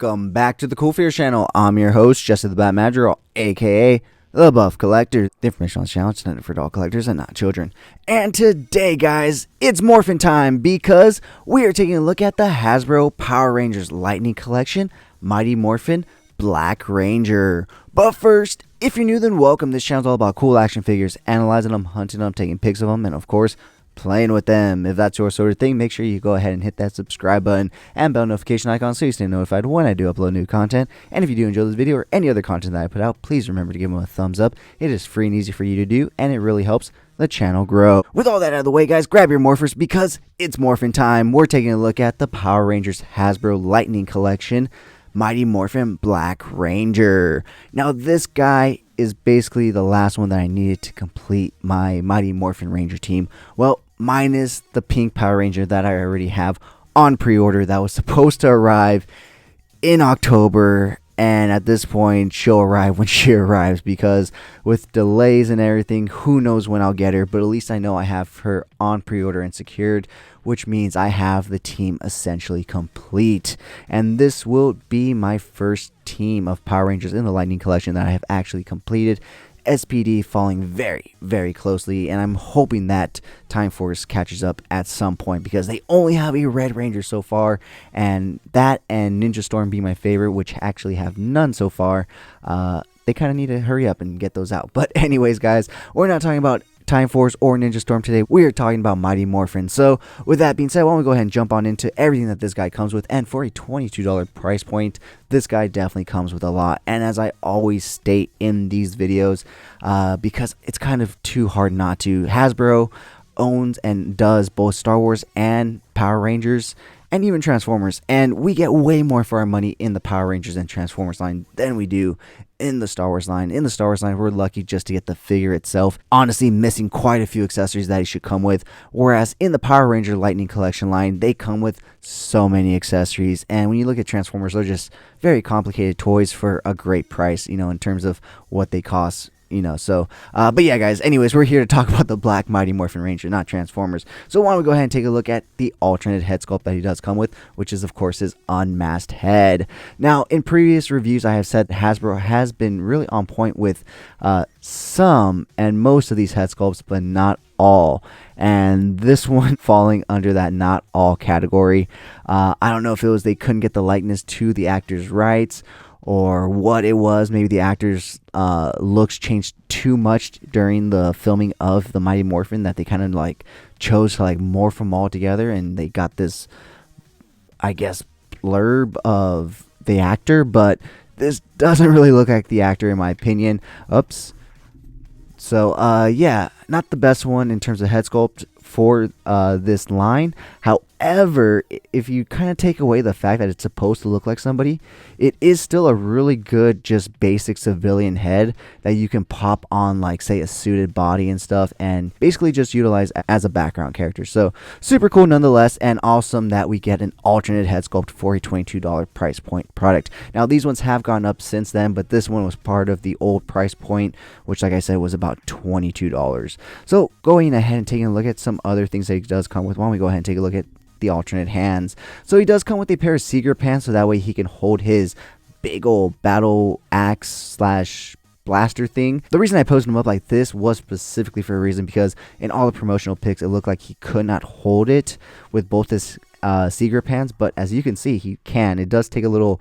Welcome back to the CoolFigurez channel. I'm your host, Jesse the Bat Madrigal, aka the Buff Collector. The information on this channel is intended for adult collectors and not children. And today, guys, it's Morphin time because we are taking a look at the Hasbro Power Rangers Lightning Collection, Mighty Morphin Black Ranger. But first, if you're new, then welcome. This channel is all about cool action figures, analyzing them, hunting them, taking pics of them, and of course, playing with them. If that's your sort of thing, make sure you go ahead and hit that subscribe button and bell notification icon so you stay notified when I do upload new content. And if you do enjoy this video or any other content that I put out, please remember to give them a thumbs up. It is free and easy for you to do, and it really helps the channel grow. With all that out of the way, guys, grab your morphers because it's Morphin time. We're taking a look at the Power Rangers Hasbro Lightning Collection, Mighty Morphin Black Ranger. Now, this guy is basically the last one that I needed to complete my Mighty Morphin Ranger team. Well, minus the pink Power Ranger that I already have on pre-order that was supposed to arrive in October. And at this point, she'll arrive when she arrives, because with delays and everything, who knows when I'll get her. But at least I know I have her on pre-order and secured, which means I have the team essentially complete. And this will be my first team of Power Rangers in the Lightning Collection that I have actually completed. SPD falling very, very closely, and I'm hoping that Time Force catches up at some point, because they only have a Red Ranger so far, and that and Ninja Storm be my favorite, which actually have none so far. They kind of need to hurry up and get those out. But anyways, guys, we're not talking about Time Force or Ninja Storm today. We are talking about Mighty Morphin. So with that being said, why don't we go ahead and jump on into everything that this guy comes with. And for a $22 price point, this guy definitely comes with a lot. And as I always state in these videos, because it's kind of too hard not to, Hasbro owns and does both Star Wars and Power Rangers and even Transformers, and we get way more for our money in the Power Rangers and Transformers line than we do in the Star Wars line. In the Star Wars line, we're lucky just to get the figure itself, honestly missing quite a few accessories that it should come with, whereas in the Power Ranger Lightning Collection line, they come with so many accessories. And when you look at Transformers, they're just very complicated toys for a great price, you know, in terms of what they cost. So, but yeah, guys, anyways, we're here to talk about the Black Mighty Morphin Ranger, not Transformers. So why don't we go ahead and take a look at the alternate head sculpt that he does come with, which is, of course, his unmasked head. Now, in previous reviews, I have said Hasbro has been really on point with some and most of these head sculpts, but not all. And this one falling under that not all category. I don't know if it was they couldn't get the likeness to the actor's rights, or what it was. Maybe the actor's looks changed too much during the filming of the Mighty Morphin that they kind of like chose to like morph them all together, and they got this, I guess, blurb of the actor, but this doesn't really look like the actor in my opinion. Oops. So yeah, not the best one in terms of head sculpt for this line. However, if you kind of take away the fact that it's supposed to look like somebody, it is still a really good, just basic civilian head that you can pop on, like, say, a suited body and stuff, and basically just utilize as a background character. So super cool nonetheless, and awesome that we get an alternate head sculpt for a $22 price point product. Now, these ones have gone up since then, but this one was part of the old price point, which, like I said, was about $22. So going ahead and taking a look at some other things that he does come with, why don't we go ahead and take a look at the alternate hands. So he does come with a pair of sea grip hands, so that way he can hold his big old battle axe slash blaster thing. The reason I posted him up like this was specifically for a reason, because in all the promotional pics it looked like he could not hold it with both his sea grip hands, but as you can see, he can. It does take a little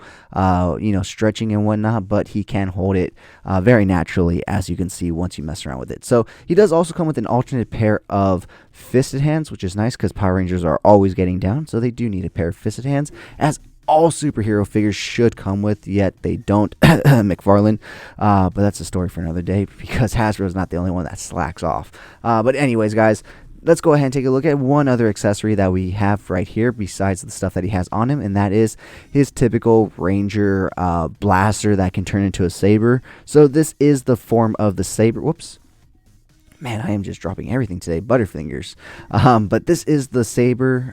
stretching and whatnot, but he can hold it very naturally, as you can see once you mess around with it. So he does also come with an alternate pair of fisted hands, which is nice because Power Rangers are always getting down, so they do need a pair of fisted hands, as all superhero figures should come with, yet they don't. McFarlane, but that's a story for another day, because Hasbro is not the only one that slacks off. But anyways, guys, let's go ahead and take a look at one other accessory that we have right here besides the stuff that he has on him, and that is his typical Ranger blaster that can turn into a saber. So this is the form of the saber. Whoops. Man, I am just dropping everything today. Butterfingers. But this is the saber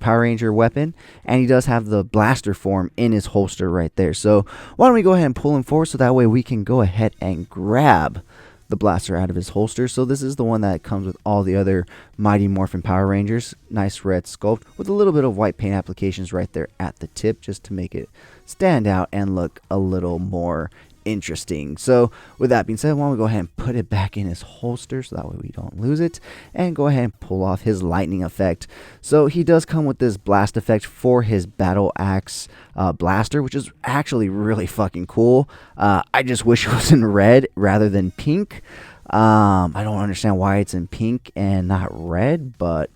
Power Ranger weapon, and he does have the blaster form in his holster right there. So why don't we go ahead and pull him forward so that way we can go ahead and grab the blaster out of his holster. So this is the one that comes with all the other Mighty Morphin Power Rangers. Nice red sculpt with a little bit of white paint applications right there at the tip, just to make it stand out and look a little more interesting. So with that being said, why don't we go ahead and put it back in his holster so that way we don't lose it, and go ahead and pull off his lightning effect. So he does come with this blast effect for his battle axe blaster, which is actually really fucking cool. I just wish it was in red rather than pink. I don't understand why it's in pink and not red, but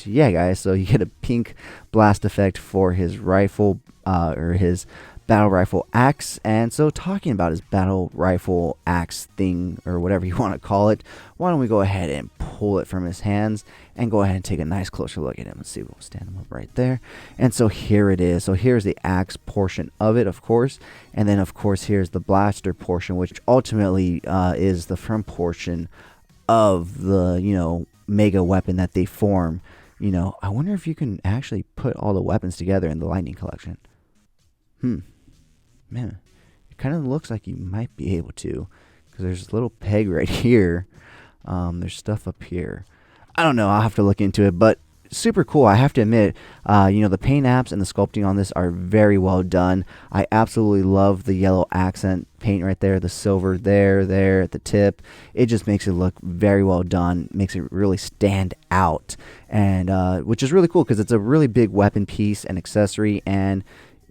yeah guys, so you get a pink blast effect for his rifle or his battle rifle axe. And so talking about his battle rifle axe thing, or whatever you want to call it, why don't we go ahead and pull it from his hands and go ahead and take a nice closer look at him. Let's see, we'll stand him up right there. And so here it is. So here's the axe portion of it, of course, and then of course here's the blaster portion, which ultimately is the front portion of the, you know, mega weapon that they form. You know, I wonder if you can actually put all the weapons together in the Lightning collection. Man, it kind of looks like you might be able to, because there's a little peg right here. There's stuff up here. I don't know. I'll have to look into it, but super cool. I have to admit, you know, the paint apps and the sculpting on this are very well done. I absolutely love the yellow accent paint right there, the silver there at the tip. It just makes it look very well done, makes it really stand out, and which is really cool because it's a really big weapon piece and accessory, and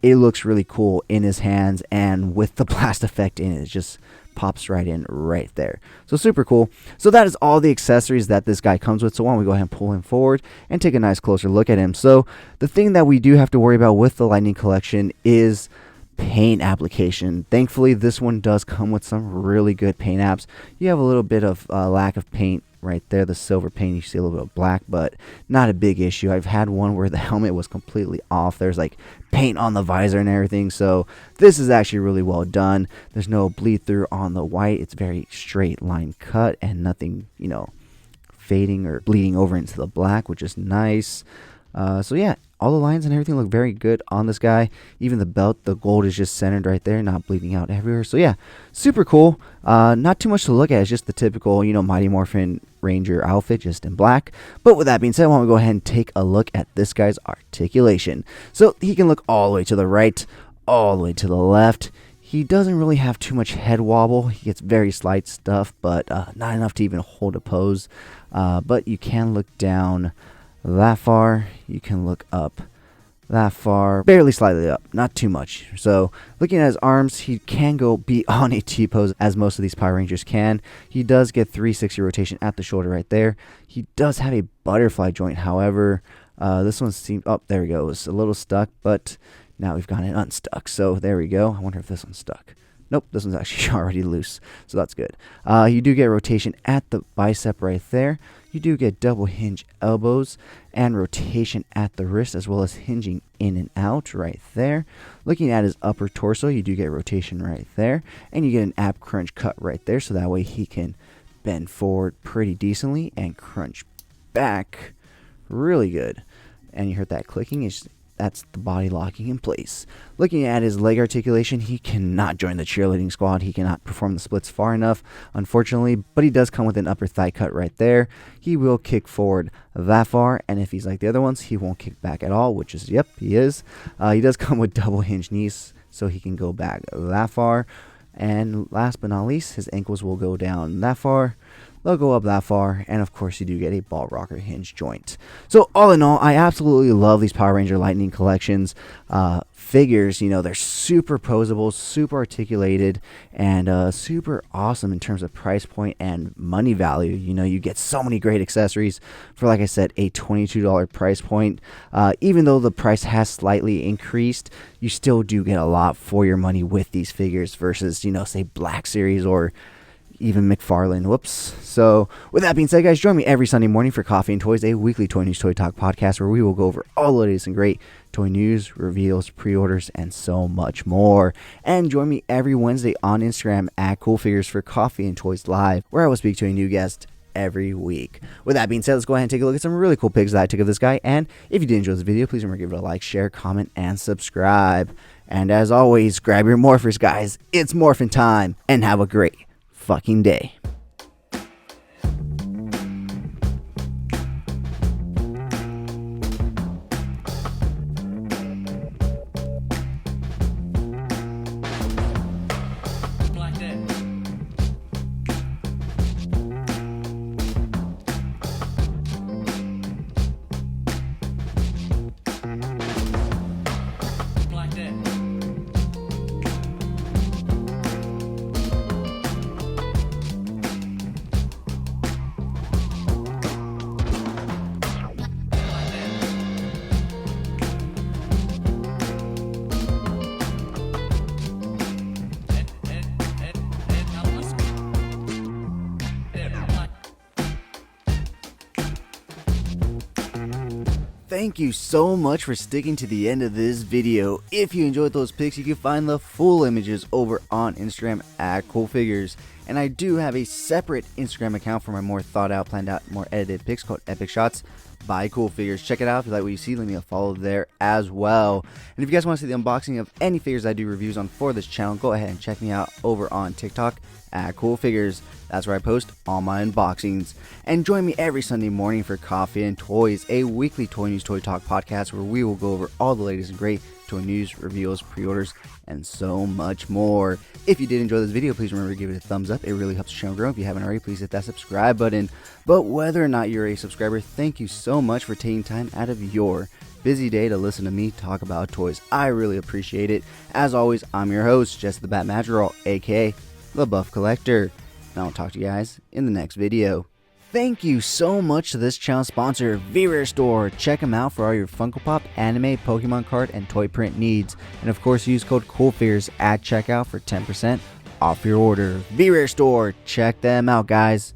it looks really cool in his hands, and with the blast effect in it, it just pops right in right there. So super cool. So that is all the accessories that this guy comes with. So why don't we go ahead and pull him forward and take a nice closer look at him. So the thing that we do have to worry about with the Lightning collection is paint application. Thankfully, this one does come with some really good paint apps. You have a little bit of lack of paint right there, the silver paint, you see a little bit of black, but not a big issue. I've had one where the helmet was completely off. There's like paint on the visor and everything, so this is actually really well done. There's no bleed through on the white. It's very straight line cut and nothing, you know, fading or bleeding over into the black, which is nice. So yeah, all the lines and everything look very good on this guy. Even the belt, the gold is just centered right there, not bleeding out everywhere. So yeah, super cool. Not too much to look at. It's just the typical, you know, Mighty Morphin Ranger outfit, just in black. But with that being said, why don't we go ahead and take a look at this guy's articulation. So he can look all the way to the right, all the way to the left. He doesn't really have too much head wobble. He gets very slight stuff, but not enough to even hold a pose. But you can look down that far, you can look up that far, barely slightly up, not too much. So looking at his arms, he can go beyond a T-pose, as most of these Power Rangers can. He does get 360 rotation at the shoulder right there. He does have a butterfly joint, however, this one seemed, oh, there we go, it was a little stuck, but now we've got it unstuck. So there we go. I wonder if this one's stuck. Nope, this one's actually already loose, so that's good. You do get rotation at the bicep right there. You do get double hinge elbows and rotation at the wrist, as well as hinging in and out right there. Looking at his upper torso, you do get rotation right there, and you get an ab crunch cut right there, so that way he can bend forward pretty decently and crunch back really good. And you heard that clicking, that's the body locking in place. Looking at his leg articulation, he cannot join the cheerleading squad. He cannot perform the splits far enough, unfortunately, but he does come with an upper thigh cut right there. He will kick forward that far, and if he's like the other ones, he won't kick back at all, which is, yep, he is. He does come with double hinge knees, so he can go back that far. And last but not least, his ankles will go down that far. They'll go up that far, and of course you do get a ball rocker hinge joint. So all in all, I absolutely love these Power Ranger Lightning collections. Figures, you know, they're super posable, super articulated, and super awesome in terms of price point and money value. You know, you get so many great accessories for, like I said, a $22 price point. Even though the price has slightly increased, you still do get a lot for your money with these figures versus, you know, say Black Series or even McFarlane. Whoops. So with that being said, guys, join me every Sunday morning for Coffee and Toys, a weekly toy news, toy talk podcast where we will go over all the latest and great toy news, reveals, pre-orders, and so much more. And join me every Wednesday on Instagram at CoolFigurez for Coffee and Toys Live, where I will speak to a new guest every week. With that being said, let's go ahead and take a look at some really cool pics that I took of this guy. And if you did enjoy this video, please remember to give it a like, share, comment, and subscribe. And as always, grab your morphers, guys. It's morphin' time, and have a great fucking day. Thank you so much for sticking to the end of this video. If you enjoyed those pics, you can find the full images over on Instagram at CoolFigurez. And I do have a separate Instagram account for my more thought out, planned out, more edited pics called Epic Shots by CoolFigurez. Check it out if you like what you see. Leave me a follow there as well. And if you guys want to see the unboxing of any figures I do reviews on for this channel, go ahead and check me out over on TikTok at CoolFigurez. That's where I post all my unboxings. And join me every Sunday morning for Coffee and Toys, a weekly toy news, toy talk podcast where we will go over all the latest and great toy news, reveals, pre-orders, and so much more. If you did enjoy this video, please remember to give it a thumbs up. It really helps the channel grow. If you haven't already, please hit that subscribe button. But whether or not you're a subscriber, thank you so much for taking time out of your busy day to listen to me talk about toys. I really appreciate it. As always, I'm your host, Jesse the Bat Madrigal, aka the Buff Collector. And I'll talk to you guys in the next video. Thank you so much to this channel sponsor, CoolFigurez Store. Check them out for all your Funko Pop, anime, Pokemon card, and toy print needs. And of course, use code CoolFigurez at checkout for 10% off your order. CoolFigurez Store. Check them out, guys.